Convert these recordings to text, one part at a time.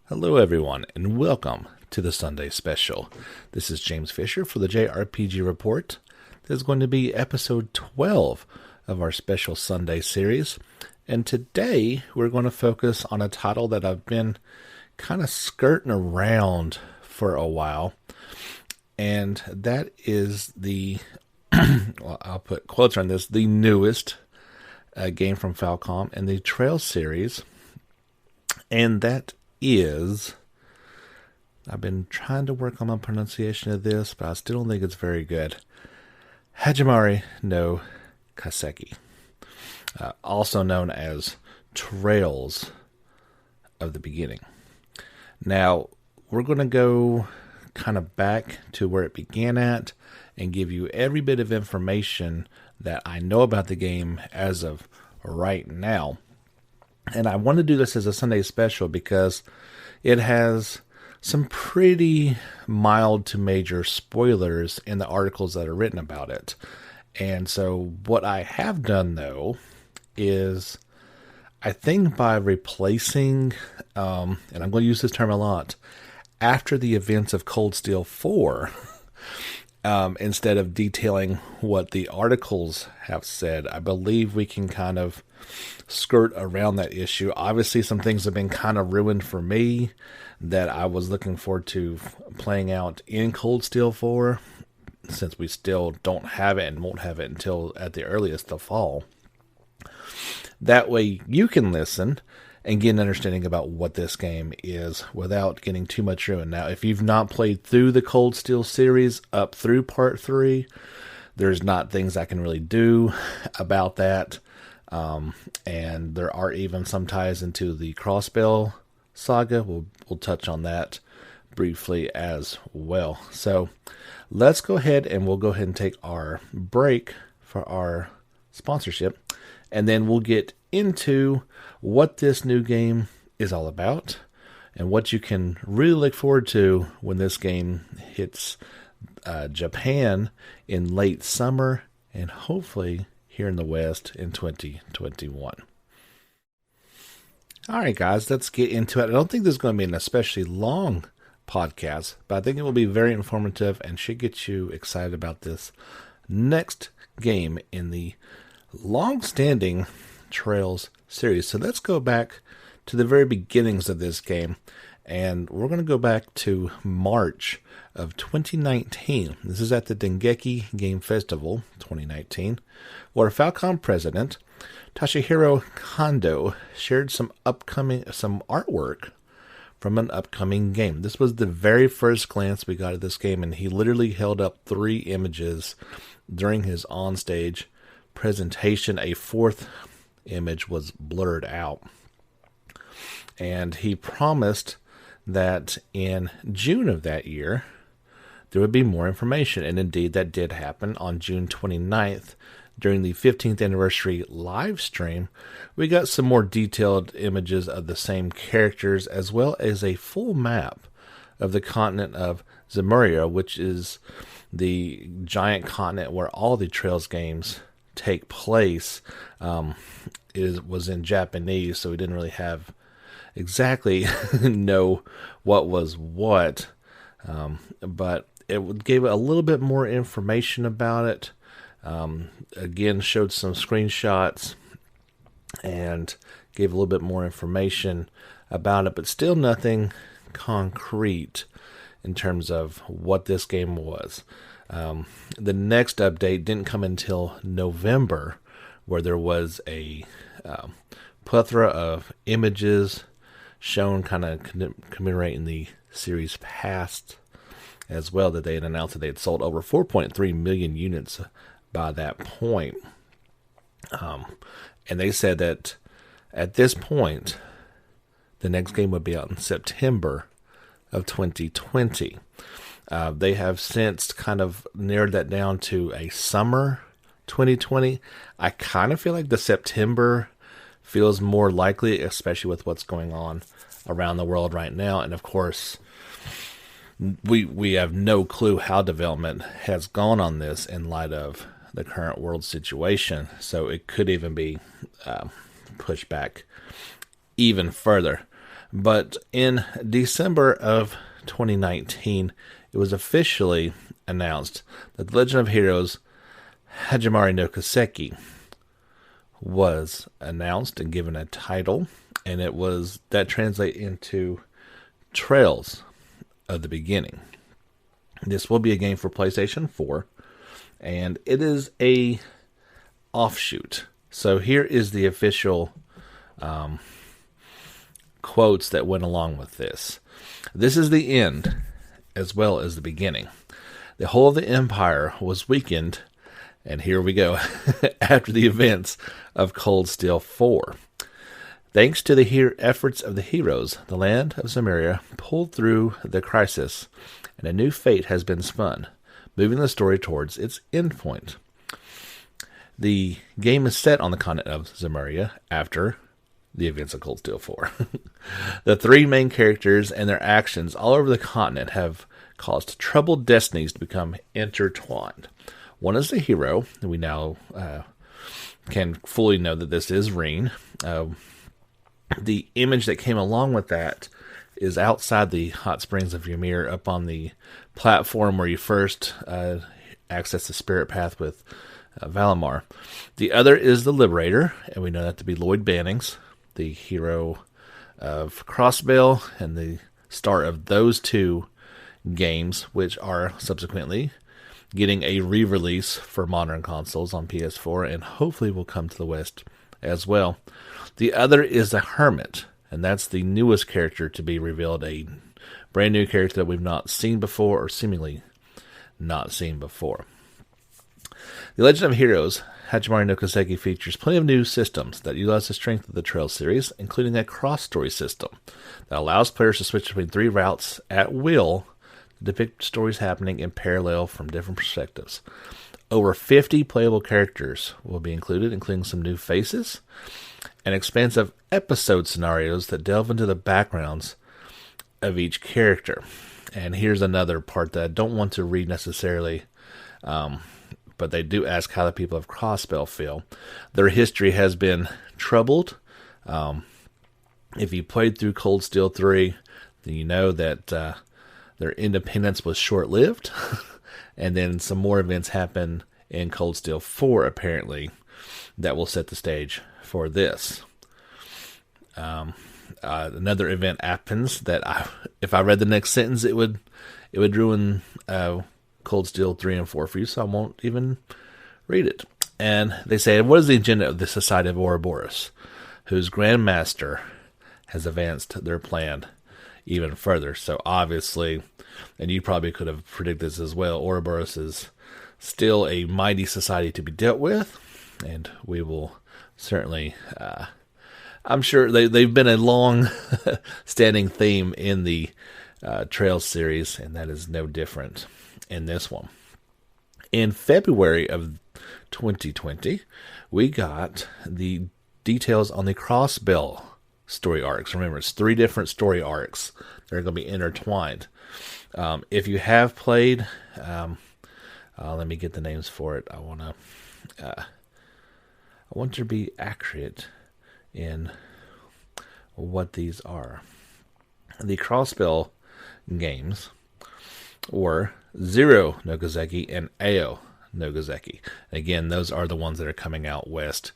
Hello everyone, and welcome to the Sunday Special. This is James Fisher for the JRPG Report. This is going to be episode 12 of our special Sunday series, and today we're going to focus on a title that I've been kind of skirting around for a while, and that is the, well, I'll put quotes on this, the newest game from Falcom in the Trail series, and that is, I've been trying to work on my pronunciation of this, but I still don't think it's very good. Hajimari no Kaseki, also known as Trails of the Beginning. Now, we're going to go kind of back to where it began at and give you every bit of information that I know about the game as of right now. And I want to do this as a Sunday special because it has some pretty mild to major spoilers in the articles that are written about it. And so what I have done, though, is I think by replacing, and I'm going to use this term a lot, after the events of Cold Steel 4, instead of detailing what the articles have said, I believe we can kind of skirt around that issue. Obviously, some things have been kind of ruined for me that I was looking forward to playing out in Cold Steel 4, since we still don't have it and won't have it until at the earliest the fall. That way you can listen and get an understanding about what this game is without getting too much ruined. Now, if you've not played through the Cold Steel series up through Part 3, there's not things I can really do about that. And there are even some ties into the Crossbell saga. We'll touch on that briefly as well. So let's go ahead and we'll go ahead and take our break for our sponsorship. And then we'll get into what this new game is all about and what you can really look forward to when this game hits Japan in late summer and hopefully here in the West in 2021. All right, guys, let's get into it. I don't think this is going to be an especially long podcast, but I think it will be very informative and should get you excited about this next game in the long-standing Trails series. So let's go back to the very beginnings of this game, and we're going to go back to March of 2019. This is at the Dengeki Game Festival 2019, where Falcom president Toshihiro Kondo shared some artwork from an upcoming game. This was the very first glance we got at this game, and he literally held up 3 images during his onstage presentation. A 4th image was blurred out, and he promised that in June of that year there would be more information, and indeed that did happen. On June 29th, during the 15th anniversary live stream, we got some more detailed images of the same characters, as well as a full map of the continent of Zemuria, which is the giant continent where all the Trails games take place. It was in Japanese, so we didn't really have exactly know what was what, but it gave a little bit more information about it. Again, showed some screenshots and gave a little bit more information about it, but still nothing concrete in terms of what this game was. The next update didn't come until November, where there was a plethora of images shown kind of commemorating the series past as well, that they had announced that they had sold over 4.3 million units by that point. And they said that at this point, the next game would be out in September of 2020. They have since kind of narrowed that down to a summer 2020. I kind of feel like the September feels more likely, especially with what's going on around the world right now. And of course, we have no clue how development has gone on this in light of the current world situation. So it could even be pushed back even further. But in December of 2019, it was officially announced that the Legend of Heroes Hajimari no Kiseki was announced and given a title, and that translates into Trails of the Beginning. This will be a game for PlayStation 4, and it is a offshoot. So here is the official quotes that went along with this. This is the end as well as the beginning. The whole of the empire was weakened, and here we go, after the events of Cold Steel 4. Thanks to the efforts of the heroes, the land of Zemuria pulled through the crisis, and a new fate has been spun, moving the story towards its endpoint. The game is set on the continent of Zemuria after the events of Cold Steel 4. The three main characters and their actions all over the continent have caused troubled destinies to become intertwined. One is the hero, and we now can fully know that this is Reen. The image that came along with that is outside the hot springs of Ymir, up on the platform where you first access the spirit path with Valimar. The other is the Liberator, and we know that to be Lloyd Bannings, the hero of Crossbell and the star of those two games, which are subsequently getting a re-release for modern consoles on PS4, and hopefully will come to the West as well. The other is the Hermit, and that's the newest character to be revealed, a brand new character that we've not seen before, or seemingly not seen before. The Legend of Heroes Hajimari no Kiseki features plenty of new systems that utilize the strength of the Trails series, including a cross-story system that allows players to switch between three routes at will to depict stories happening in parallel from different perspectives. Over 50 playable characters will be included, including some new faces and expansive episode scenarios that delve into the backgrounds of each character. And here's another part that I don't want to read necessarily, but they do ask how the people of Crossbell feel. Their history has been troubled. If you played through Cold Steel 3, then you know that their independence was short-lived. And then some more events happen in Cold Steel 4, apparently, that will set the stage for this. Another event happens that if I read the next sentence, it would ruin Cold Steel 3 and 4 for you, so I won't even read it. And they say, what is the agenda of the Society of Ouroboros, whose Grand Master has advanced their plan even further? So obviously, and you probably could have predicted this as well, Ouroboros is still a mighty society to be dealt with, and we will certainly, I'm sure they've been a long standing theme in the Trails series, and that is no different in this one. In February of 2020, we got the details on the Crossbell story arcs. Remember, it's 3 different story arcs. They're going to be intertwined. If you have played, let me get the names for it. I want to be accurate in what these are. The Crossbell games were Zero no Gozeki and Ao no Gozeki. Again, those are the ones that are coming out west,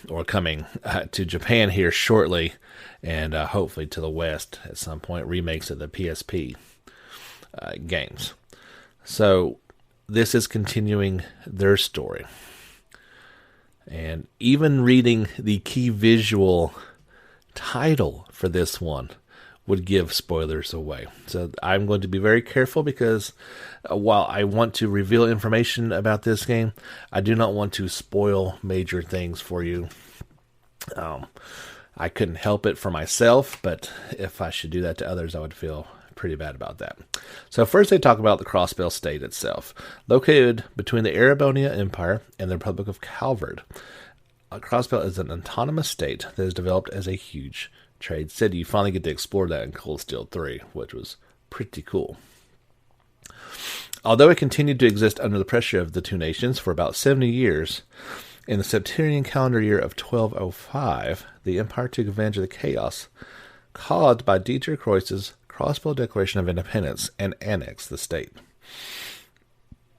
or coming to Japan here shortly, and hopefully to the West at some point, remakes of the PSP games. So this is continuing their story. And even reading the key visual title for this one would give spoilers away. So I'm going to be very careful, because while I want to reveal information about this game, I do not want to spoil major things for you. I couldn't help it for myself, but if I should do that to others, I would feel pretty bad about that. So first they talk about the Crossbell state itself. Located between the Erebonia Empire and the Republic of Calvard, Crossbell is an autonomous state that is developed as a huge trade city. You finally get to explore that in Cold Steel 3, which was pretty cool. Although it continued to exist under the pressure of the two nations for about 70 years, in the Septimian calendar year of 1205, the empire took advantage of the chaos caused by Dietrich Croiss's Crossbow Declaration of Independence and annexed the state.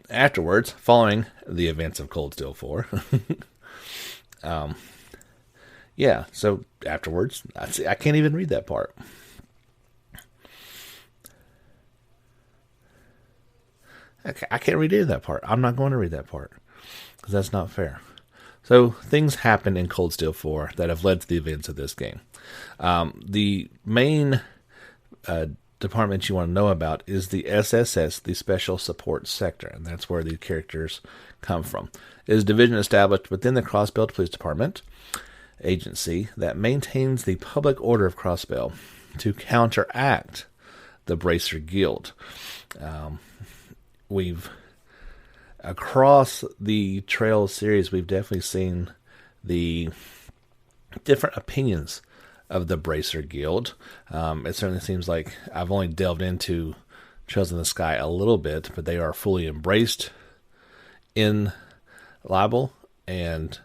Afterwards, following the events of Cold Steel 4, so afterwards, I can't even read that part. I can't read any of that part. I'm not going to read that part because that's not fair. So things happen in Cold Steel 4 that have led to the events of this game. The main department you want to know about is the SSS, the Special Support Sector, and that's where the characters come from. It is a division established within the Crossbelt Police Department agency that maintains the public order of Crossbell to counteract the Bracer Guild. Across the Trail series, we've definitely seen the different opinions of the Bracer Guild. It certainly seems like I've only delved into Trails in the Sky a little bit, but they are fully embraced in Libel and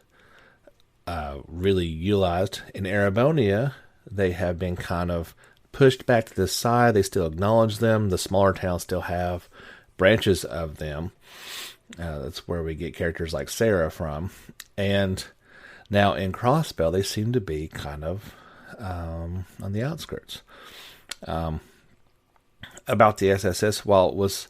really utilized. In Erebonia, they have been kind of pushed back to the side. They still acknowledge them. The smaller towns still have branches of them. That's where we get characters like Sarah from. And now in Crossbell, they seem to be kind of on the outskirts. About the SSS, while it was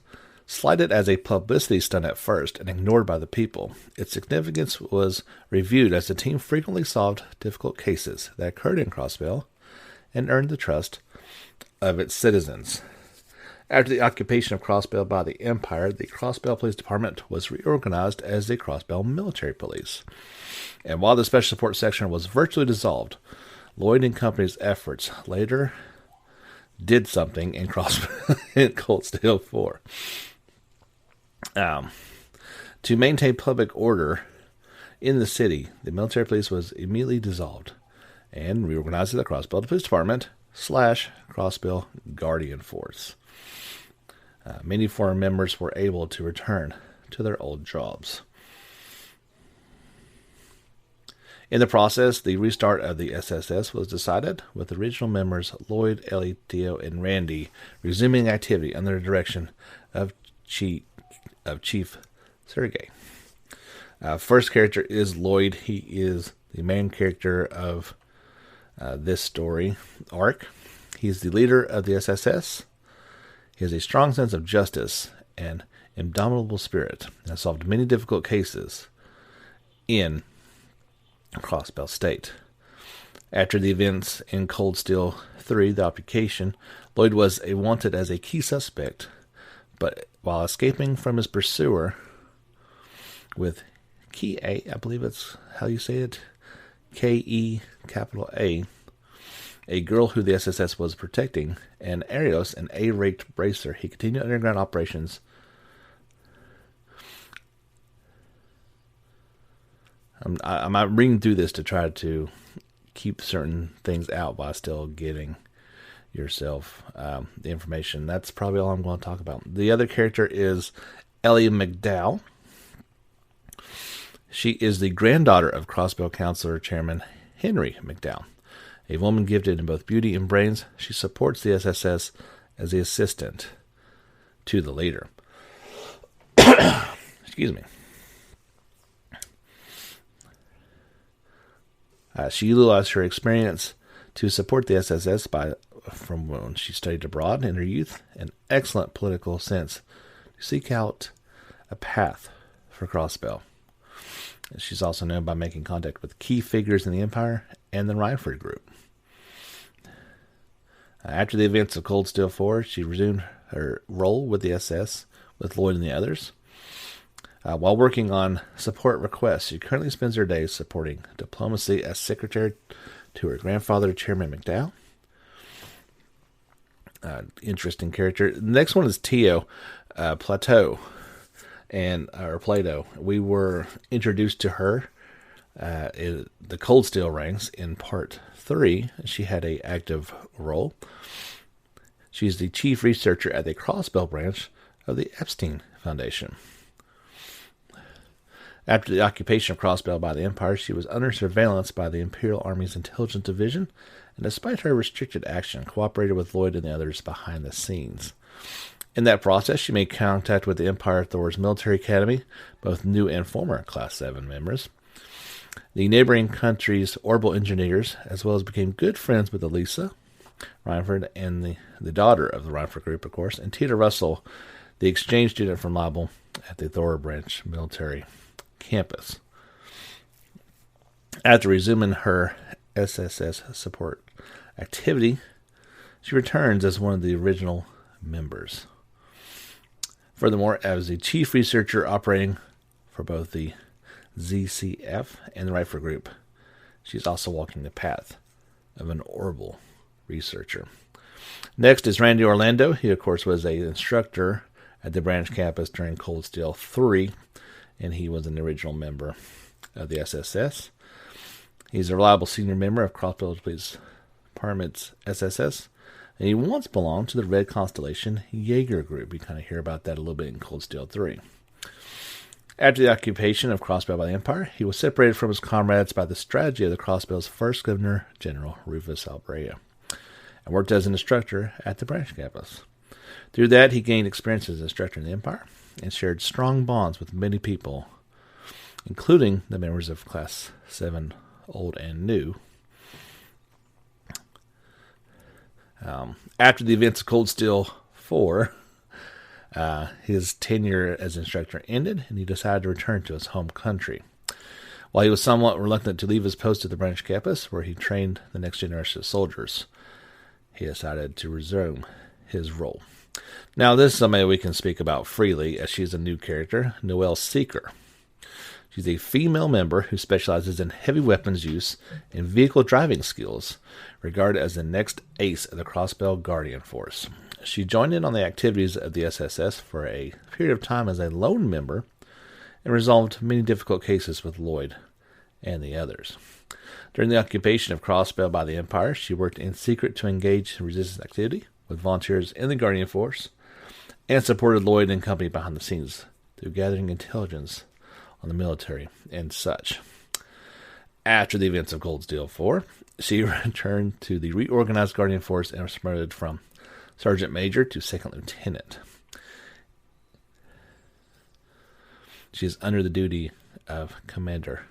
slighted as a publicity stunt at first and ignored by the people, its significance was reviewed as the team frequently solved difficult cases that occurred in Crossbell and earned the trust of its citizens. After the occupation of Crossbell by the Empire, the Crossbell Police Department was reorganized as the Crossbell Military Police. And while the Special Support Section was virtually dissolved, Lloyd and Company's efforts later did something in in Cold Steel 4. To maintain public order in the city, the military police was immediately dissolved and reorganized as the Crossbell Police Department / Crossbell Guardian Force. Many former members were able to return to their old jobs. In the process, the restart of the SSS was decided, with the original members Lloyd, Ellie, Theo, and Randy resuming activity under the direction of Chief Sergei. First character is Lloyd. He is the main character of this story arc. He's the leader of the SSS. He has a strong sense of justice and indomitable spirit, and has solved many difficult cases in Crossbell State. After the events in Cold Steel 3, the occupation, Lloyd was wanted as a key suspect, but while escaping from his pursuer with Key A, I believe that's how you say it, K-E capital A girl who the SSS was protecting, and Arios, an A-raked bracer, he continued underground operations. I'm reading through this to try to keep certain things out while still getting yourself the information. That's probably all I'm going to talk about. The other character is Ellie McDowell. She is the granddaughter of Crossbell Councilor Chairman Henry McDowell. A woman gifted in both beauty and brains, she supports the SSS as the assistant to the leader. Excuse me. She utilized her experience to support the SSS from when she studied abroad in her youth, an excellent political sense to seek out a path for Crossbell. She's also known by making contact with key figures in the Empire and the Rhineford Group. After the events of Cold Steel 4, she resumed her role with the SS with Lloyd and the others. While working on support requests, she currently spends her days supporting diplomacy as secretary to her grandfather, Chairman McDowell. Interesting character. The next one is Theo Plateau, or Plato. We were introduced to her in the Cold Steel ranks in Part 3. She had an active role. She's the chief researcher at the Crossbell branch of the Epstein Foundation. After the occupation of Crossbell by the Empire, she was under surveillance by the Imperial Army's Intelligence Division, and despite her restricted action, cooperated with Lloyd and the others behind the scenes. In that process, she made contact with the Empire Thor's military academy, both new and former Class 7 members, the neighboring country's orbital engineers, as well as became good friends with Elisa Reinford and the daughter of the Reinford group, of course, and Tina Russell, the exchange student from Libel at the Thor Branch military campus. After resuming her SSS support activity, she returns as one of the original members. Furthermore, as the chief researcher operating for both the ZCF and the Reinford group, she's also walking the path of an orbital researcher. Next is Randy Orlando. He, of course, was an instructor at the branch campus during Cold Steel 3, and he was an original member of the SSS. He's a reliable senior member of Crossbell Police Department's SSS, and he once belonged to the Red Constellation Jaeger group. You kind of hear about that a little bit in Cold Steel 3. After the occupation of Crossbell by the Empire, he was separated from his comrades by the strategy of the Crossbell's first Governor General, Rufus Albrea, and worked as an instructor at the branch campus. Through that, he gained experience as an instructor in the Empire and shared strong bonds with many people, including the members of Class 7, Old and New. After the events of Cold Steel 4, his tenure as instructor ended, and he decided to return to his home country. While he was somewhat reluctant to leave his post at the branch campus, where he trained the next generation of soldiers, he decided to resume his role. Now, this is somebody we can speak about freely, as she's a new character, Noelle Seeker. She's a female member who specializes in heavy weapons use and vehicle driving skills, regarded as the next ace of the Crossbell Guardian Force. She joined in on the activities of the SSS for a period of time as a lone member and resolved many difficult cases with Lloyd and the others. During the occupation of Crossbell by the Empire, she worked in secret to engage in resistance activity with volunteers in the Guardian Force and supported Lloyd and company behind the scenes through gathering intelligence on the military and such. After the events of Cold Steel 4, she returned to the reorganized Guardian Force and was promoted from Sergeant Major to Second Lieutenant. She is under the duty of Commander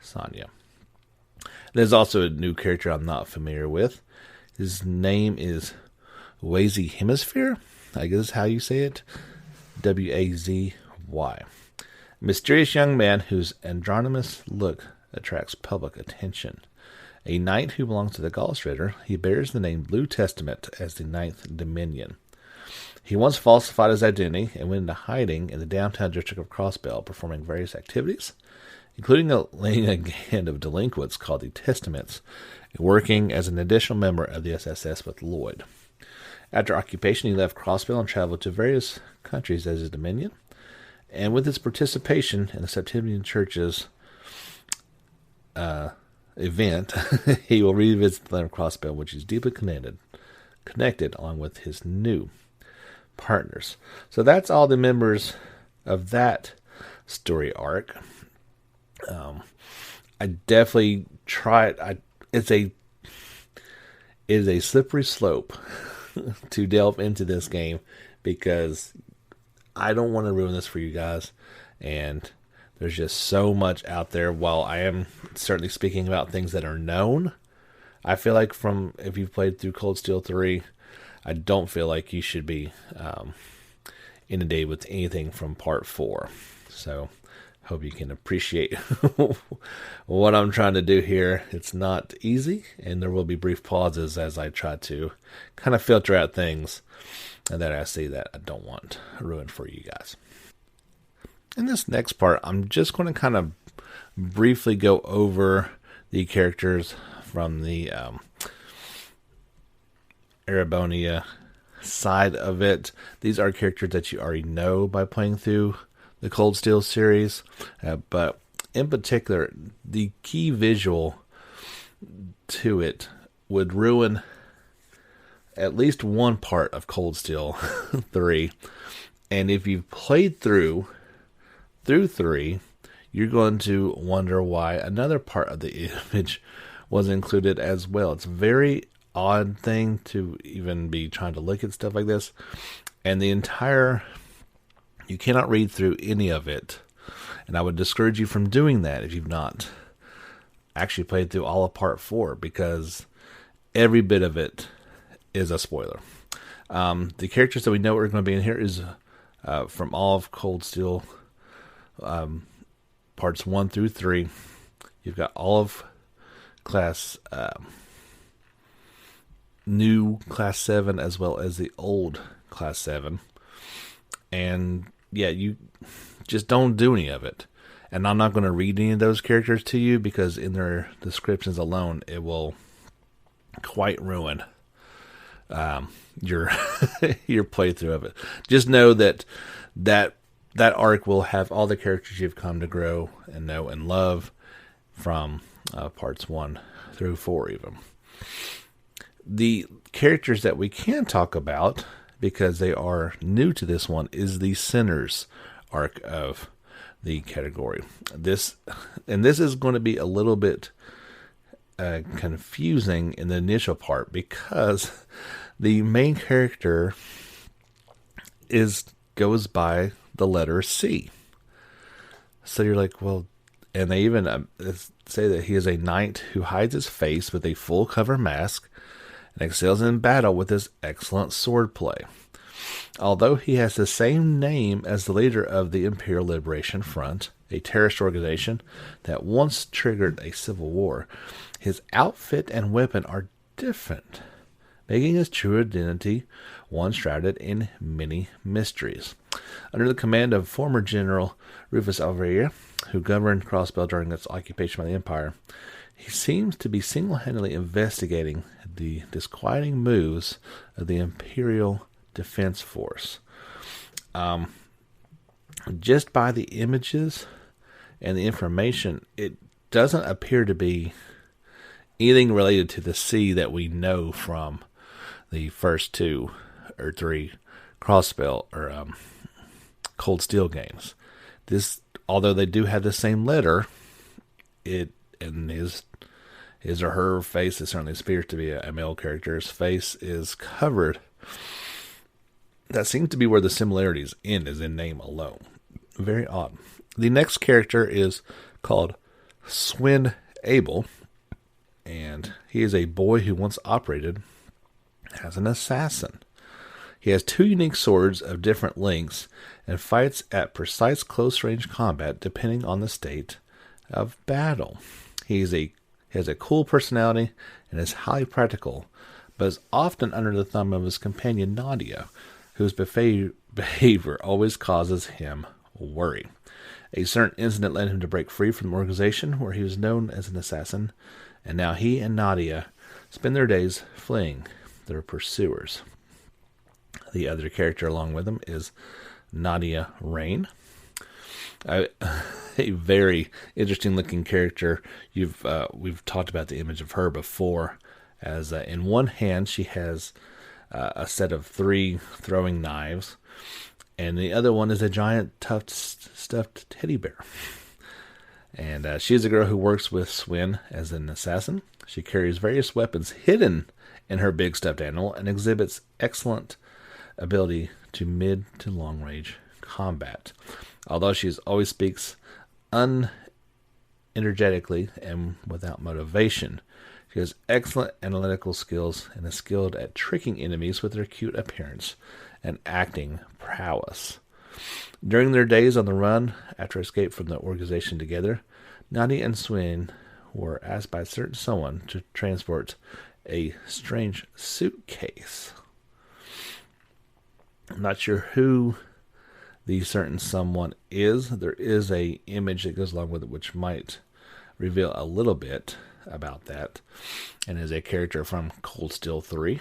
Sonia. There's also a new character I'm not familiar with. His name is Wazy Hemisphere, I guess is how you say it. Wazy. Mysterious young man whose androgynous look attracts public attention. A knight who belongs to the Gauss Ritter, he bears the name Blue Testament as the Ninth Dominion. He once falsified his identity and went into hiding in the downtown district of Crossbell, performing various activities, including leading a gang of delinquents called the Testaments, and working as an additional member of the SSS with Lloyd. After occupation, he left Crossbell and traveled to various countries as his dominion, and with his participation in the Septimian Church's event, he will revisit the land of Crossbell, which is deeply connected along with his new partners. So that's all the members of that story arc. I definitely try it. It is a slippery slope to delve into this game, because I don't want to ruin this for you guys, and there's just so much out there. While I am certainly speaking about things that are known, I feel like if you've played through Cold Steel 3, I don't feel like you should be inundated with anything from Part 4. So, hope you can appreciate what I'm trying to do here. It's not easy, and there will be brief pauses as I try to kind of filter out things that I see that I don't want ruined for you guys. In this next part, I'm just going to kind of briefly go over the characters from the Erebonia side of it. These are characters that you already know by playing through the Cold Steel series, but in particular, the key visual to it would ruin at least one part of Cold Steel 3. And if you've played through 3, you're going to wonder why another part of the image was included as well. It's a very odd thing to even be trying to look at stuff like this. And you cannot read through any of it. And I would discourage you from doing that if you've not actually played through all of Part 4, because every bit of it is a spoiler. The characters that we know are going to be in here is from all of Cold Steel Parts 1 through 3. You've got all of new Class 7 as well as the old Class 7. And yeah, you just don't do any of it. And I'm not going to read any of those characters to you, because in their descriptions alone, it will quite ruin your your playthrough of it. Just know that arc will have all the characters you've come to grow and know and love from parts 1 through 4 even. The characters that we can talk about, because they are new to this one, is the Sinners arc of the category. This is going to be a little bit confusing in the initial part, because the main character goes by the letter C. So you're like, well, and they even say that he is a knight who hides his face with a full cover mask and excels in battle with his excellent swordplay. Although he has the same name as the leader of the Imperial Liberation Front, a terrorist organization that once triggered a civil war, his outfit and weapon are different, making his true identity one shrouded in many mysteries. Under the command of former General Rufus Alvaria, who governed Crossbell during its occupation by the Empire, he seems to be single-handedly investigating the disquieting moves of the Imperial Defense Force. Just by the images and the information, it doesn't appear to be anything related to the C that we know from the first 2 or 3 Crossbell or Cold Steel games. This, although they do have the same letter, his or her face, it certainly appears to be a male character's face, is covered. That seems to be where the similarities end, is in name alone. Very odd. The next character is called Swin Abel, and he is a boy who once operated as an assassin. He has 2 unique swords of different lengths and fights at precise close-range combat depending on the state of battle. He has a cool personality and is highly practical, but is often under the thumb of his companion Nadia, whose behavior always causes him worry. A certain incident led him to break free from the organization where he was known as an assassin, and now he and Nadia spend their days fleeing their pursuers. The other character along with him is Nadia Rain, a very interesting looking character. We've talked about the image of her before, as in one hand she has a set of 3 throwing knives, and the other one is a giant stuffed teddy bear. And she is a girl who works with Swin as an assassin. She carries various weapons hidden in her big stuffed animal and exhibits excellent ability to mid to long range combat. Although she always speaks unenergetically and without motivation, she has excellent analytical skills and is skilled at tricking enemies with her cute appearance and acting prowess. During their days on the run, after escape from the organization together, Nadia and Swin were asked by a certain someone to transport a strange suitcase. I'm not sure who the certain someone is. There is a image that goes along with it which might reveal a little bit about that, and is a character from Cold Steel 3.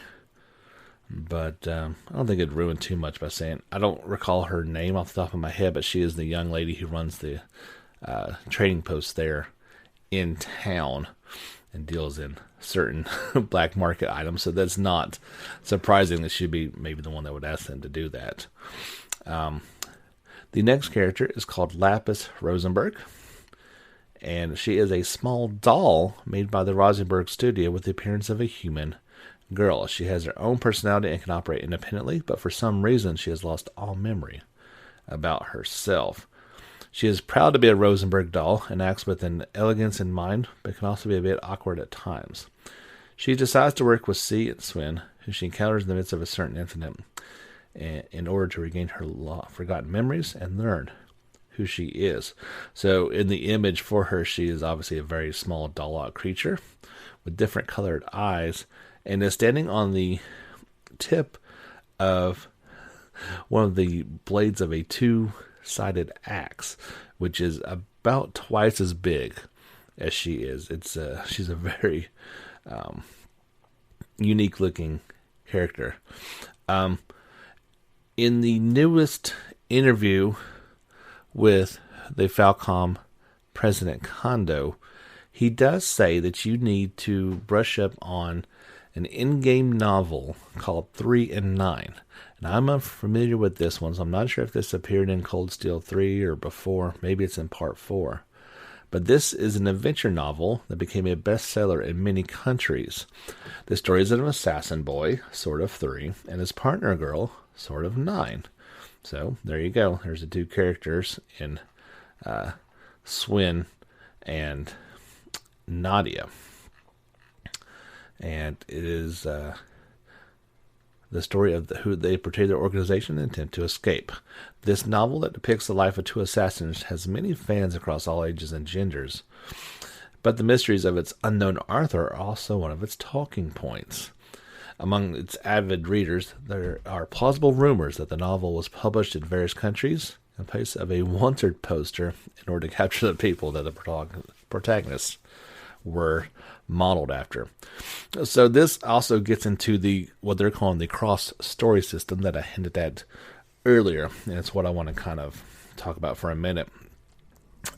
But I don't think it'd ruin too much by saying, I don't recall her name off the top of my head, but she is the young lady who runs the trading post there in town and deals in certain black market items. So that's not surprising that she'd be maybe the one that would ask them to do that. The next character is called Lapis Rosenberg. And she is a small doll made by the Rosenberg studio with the appearance of a human girl. She has her own personality and can operate independently, but for some reason she has lost all memory about herself. She is proud to be a Rosenberg doll and acts with an elegance in mind, but can also be a bit awkward at times. She decides to work with C and Swin, who she encounters in the midst of a certain incident, in order to regain her forgotten memories and learn who she is. So in the image for her, she is obviously a very small doll-like creature with different colored eyes, and is standing on the tip of one of the blades of a two-sided axe, which is about twice as big as she is. She's a very unique-looking character. In the newest interview with the Falcom President Kondo, he does say that you need to brush up on an in-game novel called 3 and 9. And I'm unfamiliar with this one, so I'm not sure if this appeared in Cold Steel 3 or before. Maybe it's in Part 4. But this is an adventure novel that became a bestseller in many countries. The story is of an assassin boy, sort of 3, and his partner girl, sort of 9. So there you go. There's the two characters in Swin and Nadia. And it is the story of who they portray their organization and attempt to escape. This novel that depicts the life of two assassins has many fans across all ages and genders, but the mysteries of its unknown author are also one of its talking points. Among its avid readers, there are plausible rumors that the novel was published in various countries in place of a wanted poster in order to capture the people that the protagonists were modeled after. So this also gets into what they're calling the cross story system that I hinted at earlier, and it's what I want to kind of talk about for a minute.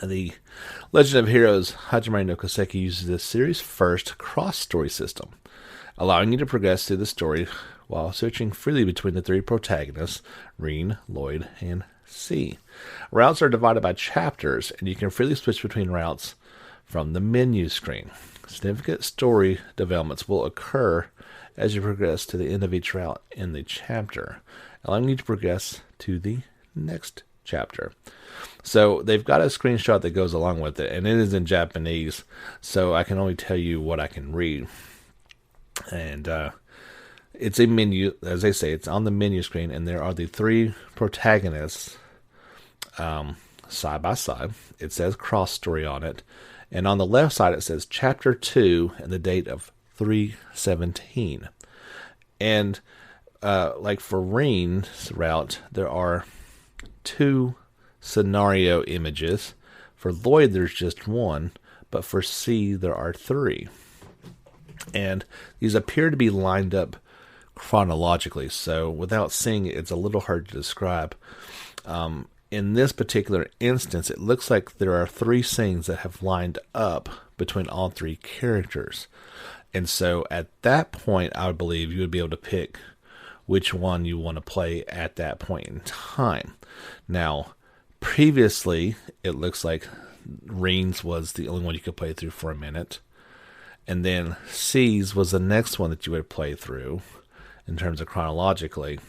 The Legend of Heroes Hajime no Koseki uses this series' first cross story system, allowing you to progress through the story while switching freely between the three protagonists, Reen, Lloyd, and C. Routes are divided by chapters, and you can freely switch between routes from the menu screen. Significant story developments will occur as you progress to the end of each route in the chapter, allowing you to progress to the next chapter. So they've got a screenshot that goes along with it, and it is in Japanese, so I can only tell you what I can read. And it's a menu, as they say, it's on the menu screen, and there are the three protagonists side by side. It says cross story on it. And on the left side, it says Chapter 2 and the date of 3/17. And like for Reen's route, there are 2 scenario images. For Lloyd, there's just 1. But for C, there are 3. And these appear to be lined up chronologically. So without seeing it, it's a little hard to describe. In this particular instance, it looks like there are 3 scenes that have lined up between all 3 characters. And so at that point, I would believe you would be able to pick which one you want to play at that point in time. Now, previously, it looks like Reen's was the only one you could play through for a minute. And then C's was the next one that you would play through in terms of chronologically.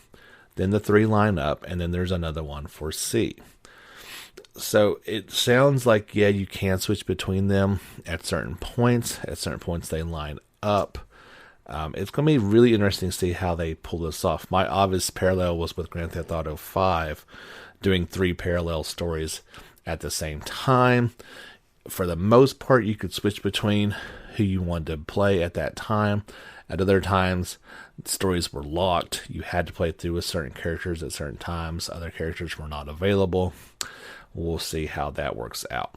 Then the 3 line up, and then there's another one for C. So it sounds like, yeah, you can switch between them at certain points. At certain points, they line up. It's going to be really interesting to see how they pull this off. My obvious parallel was with Grand Theft Auto 5, doing 3 parallel stories at the same time. For the most part, you could switch between who you wanted to play at that time. At other times, stories were locked. You had to play through with certain characters at certain times. Other characters were not available. We'll see how that works out.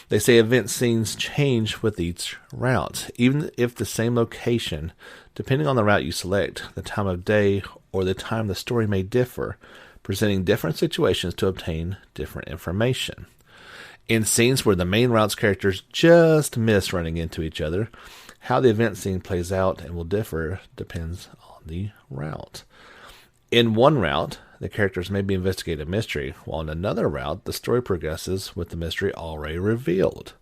They say event scenes change with each route, even if the same location, depending on the route you select, the time of day, or the time the story may differ, presenting different situations to obtain different information. In scenes where the main route's characters just miss running into each other, how the event scene plays out and will differ depends on the route. In one route, the characters may be investigate a mystery, while in another route, the story progresses with the mystery already revealed.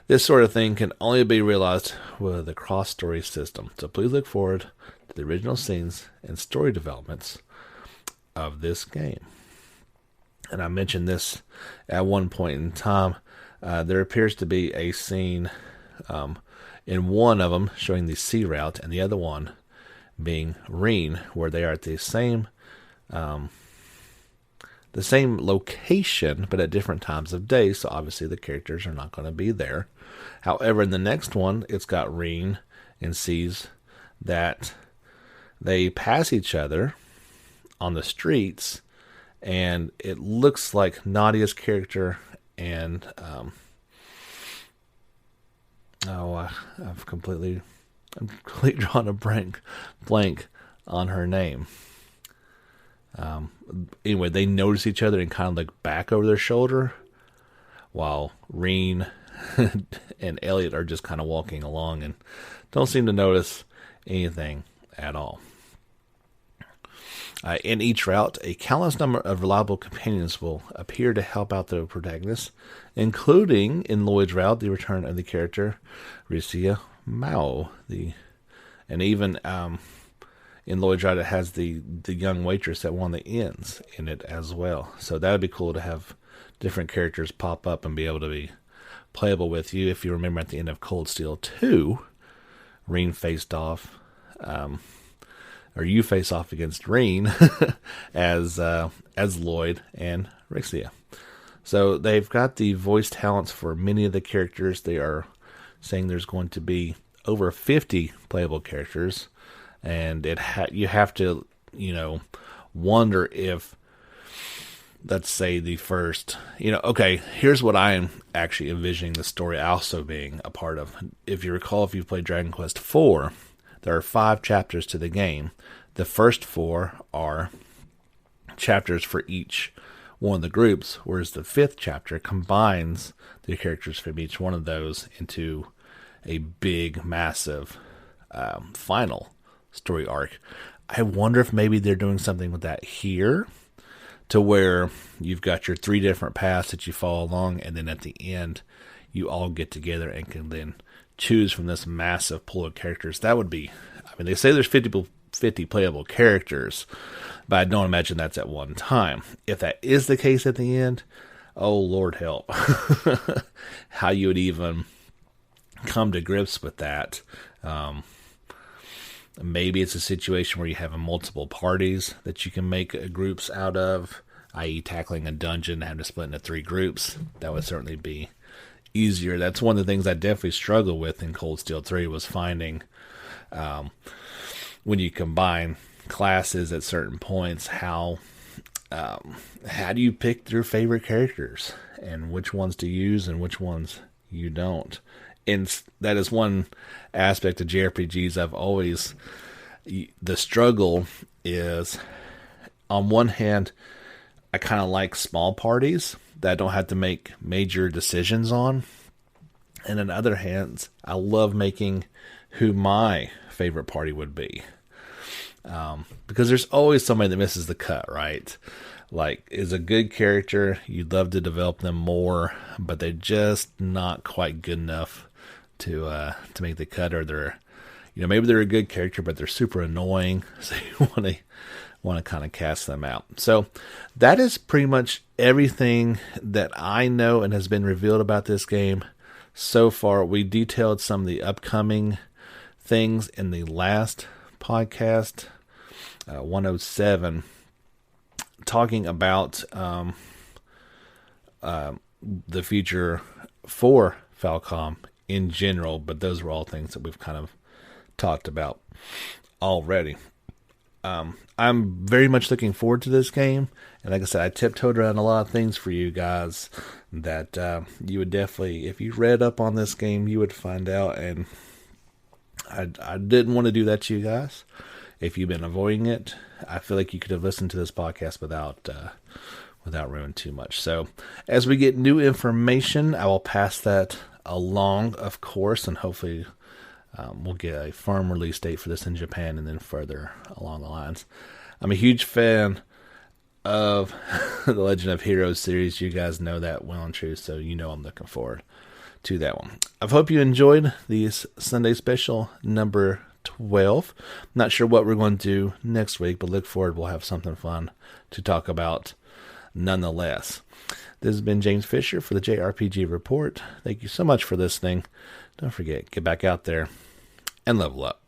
This sort of thing can only be realized with a cross-story system, so please look forward to the original scenes and story developments of this game. And I mentioned this at one point in time. There appears to be a scene in one of them showing the sea route, and the other one being Reen, where they are at the same location, but at different times of day. So obviously the characters are not going to be there. However, in the next one, it's got Reen and sees that they pass each other on the streets, and it looks like Nadia's character and I've completely drawn a blank on her name. Anyway, they notice each other and kind of look back over their shoulder, while Reen and Elliot are just kind of walking along and don't seem to notice anything at all. In each route, a countless number of reliable companions will appear to help out the protagonist, including, in Lloyd's route, the return of the character Ricia Mao. And even in Lloyd's route, it has the young waitress at one of the inns in it as well. So that would be cool to have different characters pop up and be able to be playable with you. If you remember at the end of Cold Steel 2, Reen faced off... or you face off against Reen as Lloyd and Rixia. So they've got the voice talents for many of the characters. They are saying there's going to be over 50 playable characters, and you have to, wonder if, let's say the first, okay, here's what I am actually envisioning the story also being a part of. If you recall, if you've played Dragon Quest IV, there are 5 chapters to the game. The first 4 are chapters for each one of the groups, whereas the 5th chapter combines the characters from each one of those into a big, massive final story arc. I wonder if maybe they're doing something with that here, to where you've got your 3 different paths that you follow along, and then at the end, you all get together and can then choose from this massive pool of characters. That would be, they say there's 50 playable characters, but I don't imagine that's at one time. If that is the case at the end, oh Lord help, how you would even come to grips with that. Maybe it's a situation where you have multiple parties that you can make groups out of, i.e. tackling a dungeon and having to split into 3 groups. That would certainly be easier. That's one of the things I definitely struggled with in Cold Steel 3 was finding when you combine classes at certain points, how do you pick your favorite characters and which ones to use and which ones you don't. And that is one aspect of JRPGs I've always, the struggle is, on one hand, I kind of like small parties that I don't have to make major decisions on. And on the other hand, I love making who my favorite party would be. Because there's always somebody that misses the cut, right? Like, is a good character, you'd love to develop them more, but they're just not quite good enough to make the cut, or they're, maybe they're a good character, but they're super annoying, so you want to kind of cast them out. So that is pretty much everything that I know and has been revealed about this game so far. We detailed some of the upcoming things in the last podcast, 107, talking about the future for Falcom in general, but those were all things that we've kind of talked about already. I'm very much looking forward to this game, and like I said, I tiptoed around a lot of things for you guys that you would definitely, if you read up on this game, you would find out, and I didn't want to do that to you guys. If you've been avoiding it, I feel like you could have listened to this podcast without ruining too much. So as we get new information, I will pass that along, of course, and hopefully we'll get a firm release date for this in Japan and then further along the lines. I'm a huge fan of the Legend of Heroes series. You guys know that well and true, so you know I'm looking forward to that one. I hope you enjoyed this Sunday special number 12. Not sure what we're going to do next week, but look forward. We'll have something fun to talk about nonetheless. This has been James Fisher for the JRPG Report. Thank you so much for listening. Don't forget, get back out there and level up.